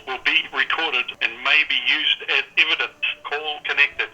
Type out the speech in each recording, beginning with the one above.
will be recorded and may be used as evidence. Call connected.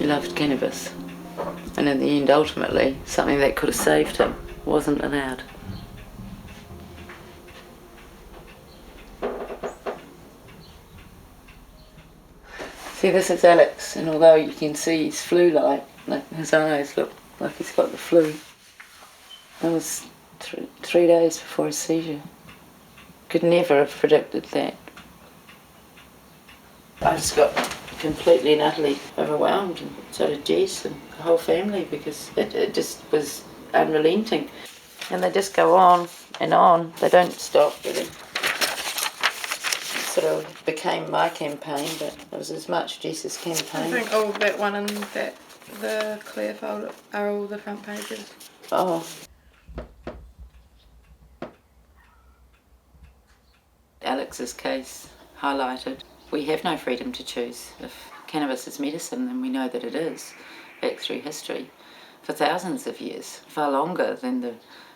He loved cannabis, and in the end, ultimately, something that could have saved him wasn't allowed. See, this is Alex, and although you can see he's flu-like, like his eyes look like he's got the flu. That was three days before his seizure. Could never have predicted that. I just got completely and utterly overwhelmed, and so did Jess and the whole family, because it just was unrelenting. And they just go on and on, they don't stop really. It sort of became my campaign, but it was as much Jess's campaign. I think all that one and that the clear folder are all the front pages. Oh. Alex's case highlighted we have no freedom to choose. If cannabis is medicine, then we know that it is, back through history, for thousands of years, far longer than the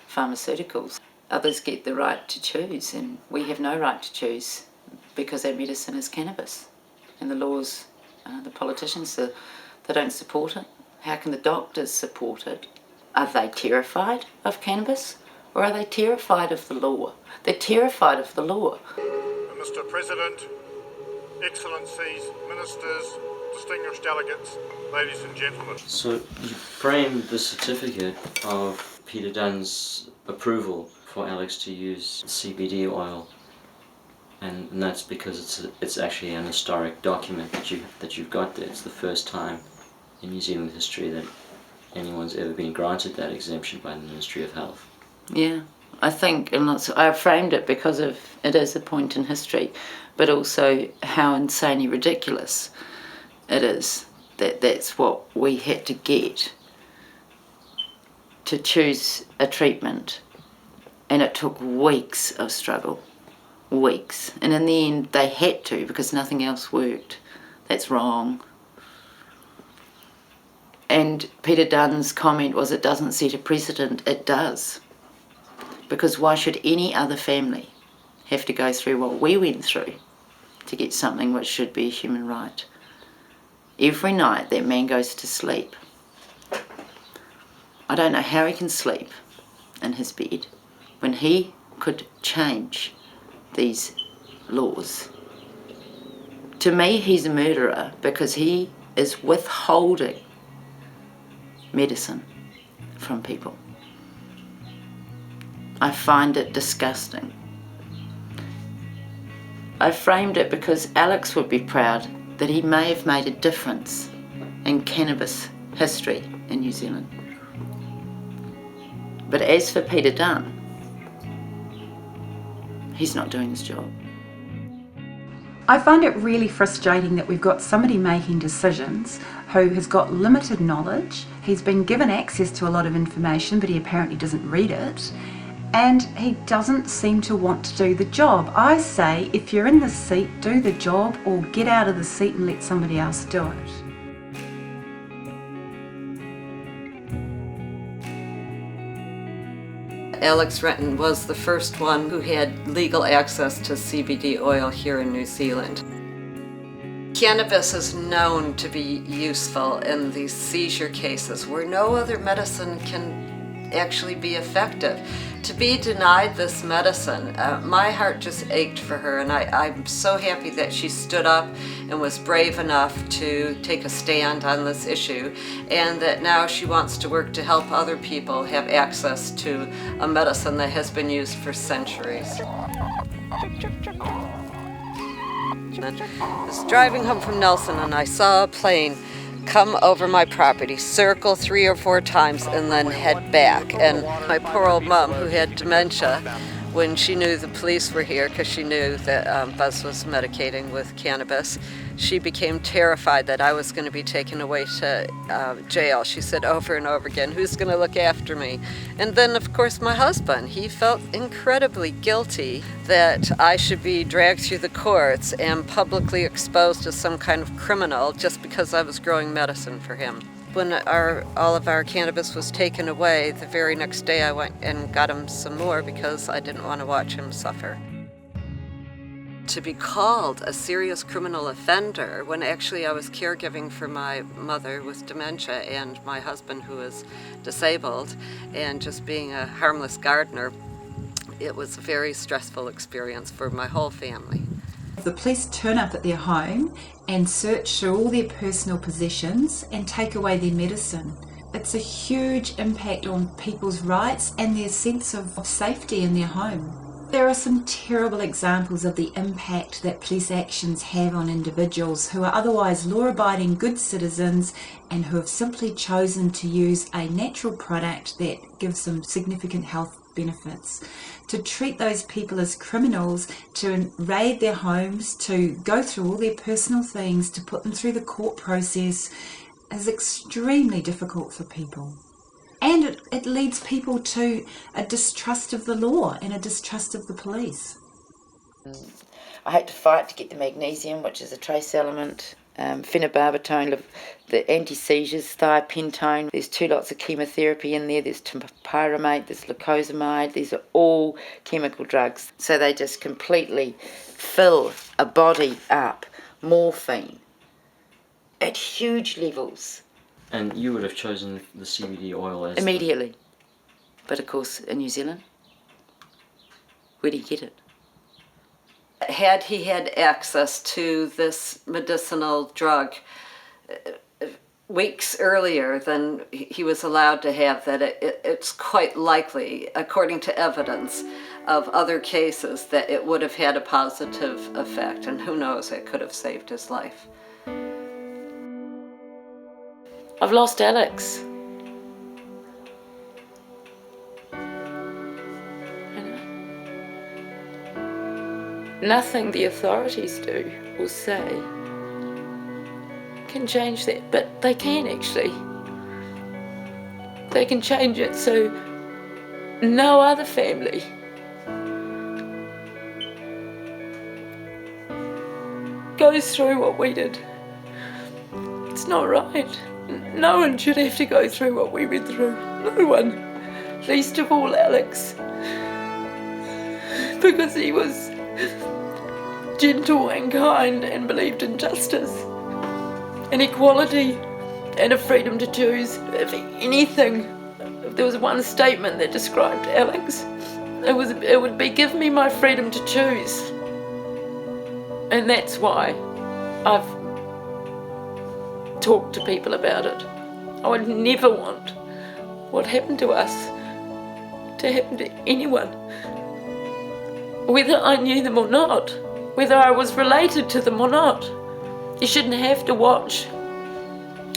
pharmaceuticals. Others get the right to choose, and we have no right to choose because our medicine is cannabis. And the laws, the politicians, they don't support it. How can the doctors support it? Are they terrified of cannabis, or are they terrified of the law? They're terrified of the law. Mr. President, Excellencies, Ministers, distinguished delegates, ladies and gentlemen. So you framed the certificate of Peter Dunn's approval for Alex to use CBD oil, and that's because it's actually an historic document that you've got there. It's the first time in New Zealand history that anyone's ever been granted that exemption by the Ministry of Health. Yeah, I think, and I framed it because of it is a point in history, but also how insanely ridiculous it is that that's what we had to get to choose a treatment, and it took weeks of struggle, weeks. And in the end, they had to because nothing else worked. That's wrong. And Peter Dunn's comment was, it doesn't set a precedent. It does. Because why should any other family have to go through what we went through to get something which should be a human right? Every night that man goes to sleep. I don't know how he can sleep in his bed when he could change these laws. To me, he's a murderer because he is withholding medicine from people. I find it disgusting. I framed it because Alex would be proud that he may have made a difference in cannabis history in New Zealand. But as for Peter Dunn, he's not doing his job. I find it really frustrating that we've got somebody making decisions who has got limited knowledge. He's been given access to a lot of information, but he apparently doesn't read it. And he doesn't seem to want to do the job. I say, if you're in the seat, do the job, or get out of the seat and let somebody else do it. Alex Renton was the first one who had legal access to CBD oil here in New Zealand. Cannabis is known to be useful in these seizure cases where no other medicine can actually be effective. To be denied this medicine, my heart just ached for her, and I'm so happy that she stood up and was brave enough to take a stand on this issue, and that now she wants to work to help other people have access to a medicine that has been used for centuries. I was driving home from Nelson and I saw a plane come over my property, circle 3 or 4 times, and then head back. And my poor old mom, who had dementia, when she knew the police were here, because she knew that Buzz was medicating with cannabis, she became terrified that I was going to be taken away to jail. She said over and over again, who's going to look after me? And then, of course, my husband, he felt incredibly guilty that I should be dragged through the courts and publicly exposed as some kind of criminal just because I was growing medicine for him. When all of our cannabis was taken away, the very next day I went and got him some more because I didn't want to watch him suffer. To be called a serious criminal offender when actually I was caregiving for my mother with dementia and my husband who is disabled, and just being a harmless gardener, it was a very stressful experience for my whole family. The police turn up at their home and search through all their personal possessions and take away their medicine. It's a huge impact on people's rights and their sense of safety in their home. There are some terrible examples of the impact that police actions have on individuals who are otherwise law-abiding good citizens and who have simply chosen to use a natural product that gives them significant health benefits. To treat those people as criminals, to raid their homes, to go through all their personal things, to put them through the court process is extremely difficult for people. And it leads people to a distrust of the law and a distrust of the police. I had to fight to get the magnesium, which is a trace element, phenobarbital, the anti-seizures, thiopentone. There's 2 lots of chemotherapy in there. There's topiramate, there's glucosamide. These are all chemical drugs. So they just completely fill a body up. Morphine at huge levels. And you would have chosen the CBD oil as immediately. But of course, in New Zealand, where do you get it? Had he had access to this medicinal drug weeks earlier than he was allowed to have, that it's quite likely, according to evidence of other cases, that it would have had a positive effect. And who knows, it could have saved his life. I've lost Alex. Nothing the authorities do or say can change that, but they can actually. they can change it so no other family goes through what we did. It's not right. No one should have to go through what we went through. No one. Least of all Alex. Because he was gentle and kind and believed in justice and equality and a freedom to choose. If anything, if there was one statement that described Alex, it would be, give me my freedom to choose. And that's why I've talked to people about it. I would never want what happened to us to happen to anyone, whether I knew them or not, whether I was related to them or not. You shouldn't have to watch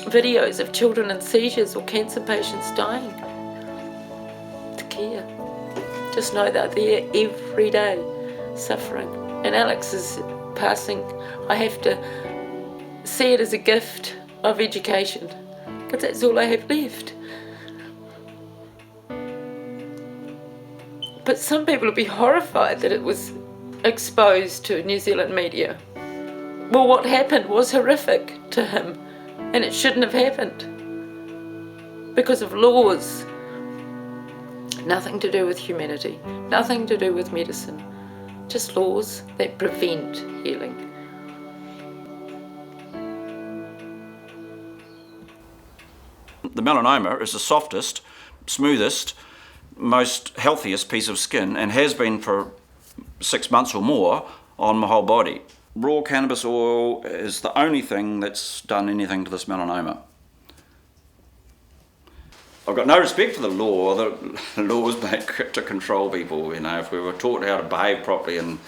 videos of children in seizures or cancer patients dying to care. Just know they're there every day, suffering. And Alex's passing, I have to see it as a gift of education, because that's all I have left. But some people will be horrified that it was exposed to New Zealand media. Well, what happened was horrific to him, and it shouldn't have happened because of laws. Nothing to do with humanity, nothing to do with medicine, just laws that prevent healing. The melanoma is the softest, smoothest, most healthiest piece of skin, and has been for 6 months or more on my whole body. Raw cannabis oil is the only thing that's done anything to this melanoma. I've got no respect for the law. The law's made to control people. You know, if we were taught how to behave properly and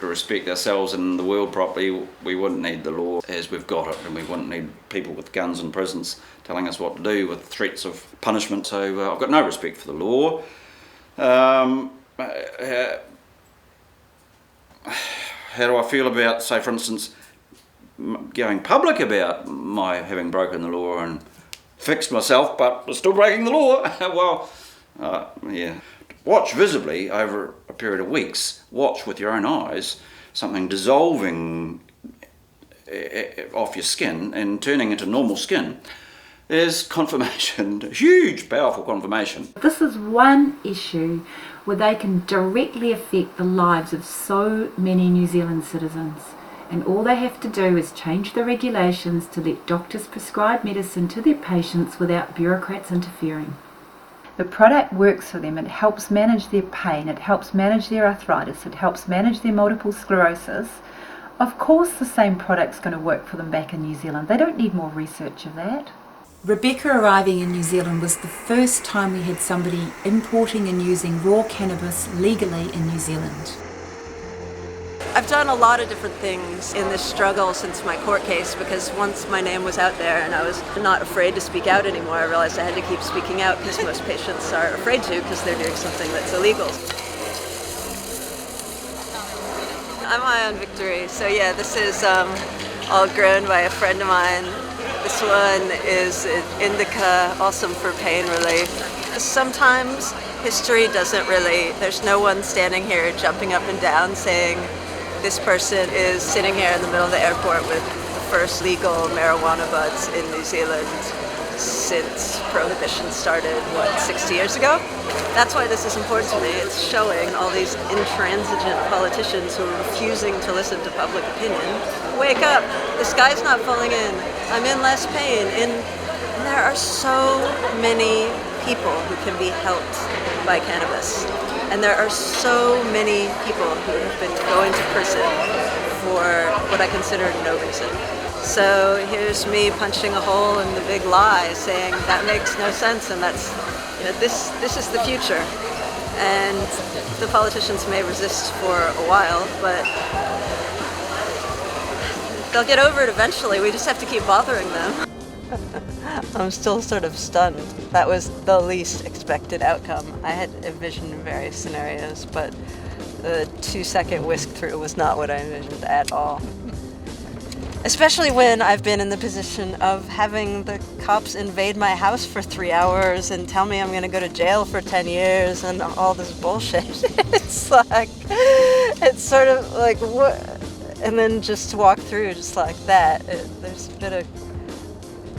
respect ourselves and the world properly, we wouldn't need the law as we've got it, and we wouldn't need people with guns in prisons telling us what to do with threats of punishment. So I've got no respect for the law. How do I feel about, say for instance, going public about my having broken the law and fixed myself but still breaking the law? Well, yeah. Watch visibly over a period of weeks, watch with your own eyes, something dissolving off your skin and turning into normal skin is confirmation, huge, powerful confirmation. This is one issue where they can directly affect the lives of so many New Zealand citizens. And all they have to do is change the regulations to let doctors prescribe medicine to their patients without bureaucrats interfering. The product works for them. It helps manage their pain, it helps manage their arthritis, it helps manage their multiple sclerosis. Of course the same product's going to work for them back in New Zealand. They don't need more research of that. Rebecca arriving in New Zealand was the first time we had somebody importing and using raw cannabis legally in New Zealand. I've done a lot of different things in this struggle since my court case, because once my name was out there and I was not afraid to speak out anymore, I realized I had to keep speaking out because most patients are afraid to because they're doing something that's illegal. I'm high on victory. So yeah, this is all grown by a friend of mine. This one is indica, awesome for pain relief. Sometimes history doesn't really, there's no one standing here jumping up and down saying this person is sitting here in the middle of the airport with the first legal marijuana buds in New Zealand since Prohibition started, 60 years ago? That's why this is important to me. It's showing all these intransigent politicians who are refusing to listen to public opinion. Wake up, the sky's not falling in, I'm in less pain. And there are so many people who can be helped by cannabis. And there are so many people who have been going to prison for what I consider no reason. So here's me punching a hole in the big lie, saying that makes no sense, and that's, this is the future. And the politicians may resist for a while, but they'll get over it eventually. We just have to keep bothering them. I'm still sort of stunned. That was the least expected outcome. I had envisioned various scenarios, but the 2-second whisk through was not what I envisioned at all. Especially when I've been in the position of having the cops invade my house for 3 hours and tell me I'm going to go to jail for 10 years and all this bullshit. It's like, it's sort of like, what? And then just walk through just like that. There's a bit of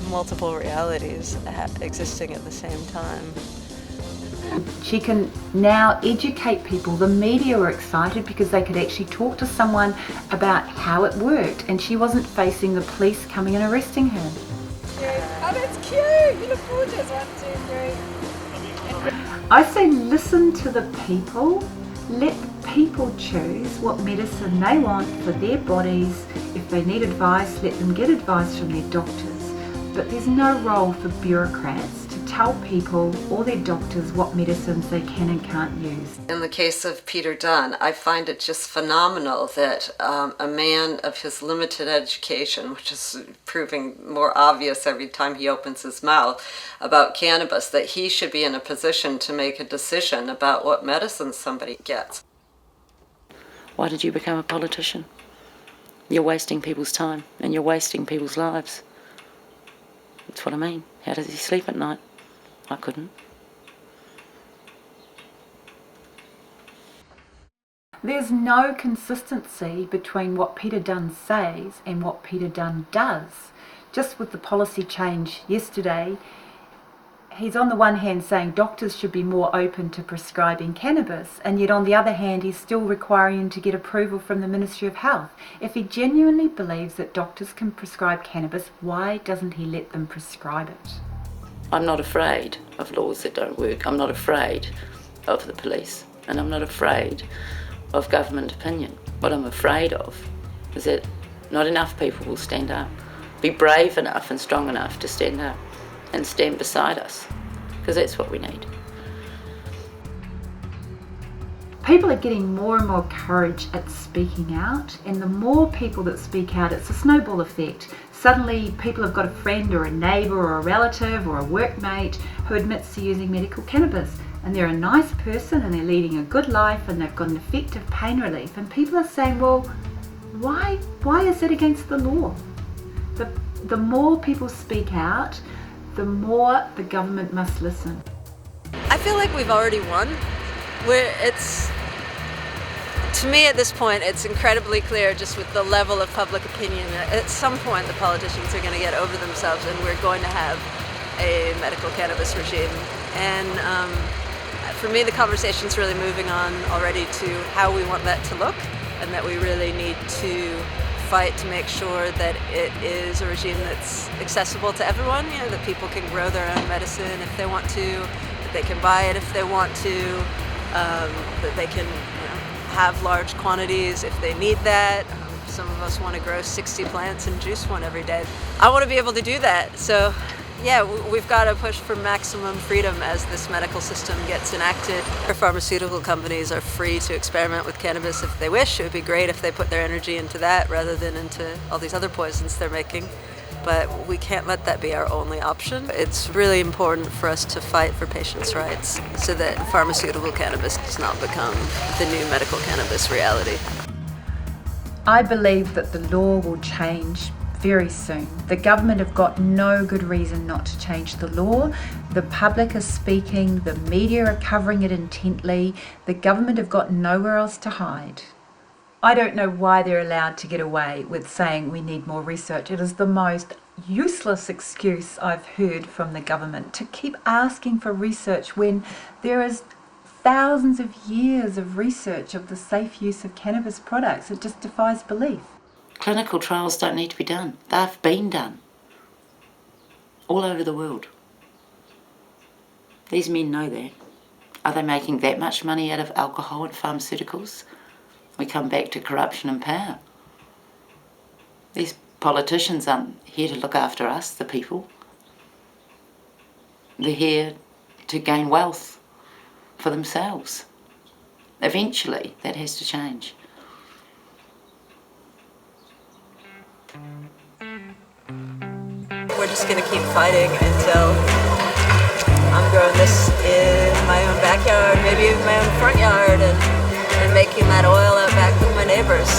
multiple realities existing at the same time. She can now educate people. The media were excited because they could actually talk to someone about how it worked, and she wasn't facing the police coming and arresting her. Oh, that's cute! You look gorgeous. 1, 2, 3. I say listen to the people. Let people choose what medicine they want for their bodies. If they need advice, let them get advice from their doctors. But there's no role for bureaucrats to tell people or their doctors what medicines they can and can't use. In the case of Peter Dunn, I find it just phenomenal that a man of his limited education, which is proving more obvious every time he opens his mouth about cannabis, that he should be in a position to make a decision about what medicine somebody gets. Why did you become a politician? You're wasting people's time and you're wasting people's lives. That's what I mean. How does he sleep at night? I couldn't. There's no consistency between what Peter Dunn says and what Peter Dunn does. Just with the policy change yesterday, he's on the one hand saying doctors should be more open to prescribing cannabis, and yet on the other hand he's still requiring to get approval from the Ministry of Health. If he genuinely believes that doctors can prescribe cannabis, why doesn't he let them prescribe it? I'm not afraid of laws that don't work. I'm not afraid of the police, and I'm not afraid of government opinion. What I'm afraid of is that not enough people will stand up, be brave enough and strong enough to stand up and stand beside us, because that's what we need. People are getting more and more courage at speaking out, and the more people that speak out, it's a snowball effect. Suddenly people have got a friend or a neighbour or a relative or a workmate who admits to using medical cannabis, and they're a nice person and they're leading a good life and they've got an effective pain relief, and people are saying, well, why is it against the law? The more people speak out, the more the government must listen. I feel like we've already won. To me at this point, it's incredibly clear just with the level of public opinion. At some point, the politicians are going to get over themselves and we're going to have a medical cannabis regime. And for me, the conversation's really moving on already to how we want that to look, and that we really need to fight to make sure that it is a regime that's accessible to everyone, that people can grow their own medicine if they want to, that they can buy it if they want to, that they can have large quantities if they need that. Some of us want to grow 60 plants and juice one every day. I want to be able to do that. So yeah, we've got to push for maximum freedom as this medical system gets enacted. Our pharmaceutical companies are free to experiment with cannabis if they wish. It would be great if they put their energy into that rather than into all these other poisons they're making. But we can't let that be our only option. It's really important for us to fight for patients' rights so that pharmaceutical cannabis does not become the new medical cannabis reality. I believe that the law will change very soon. The government have got no good reason not to change the law. The public is speaking, the media are covering it intently. The government have got nowhere else to hide. I don't know why they're allowed to get away with saying we need more research. It is the most useless excuse I've heard from the government to keep asking for research when there is thousands of years of research of the safe use of cannabis products. It just defies belief. Clinical trials don't need to be done. They've been done all over the world. These men know that. Are they making that much money out of alcohol and pharmaceuticals? We come back to corruption and power. These politicians aren't here to look after us, the people. They're here to gain wealth for themselves. Eventually, that has to change. We're just going to keep fighting until I'm growing this in my own backyard, maybe even my own front yard, and making that oil out back with my neighbors.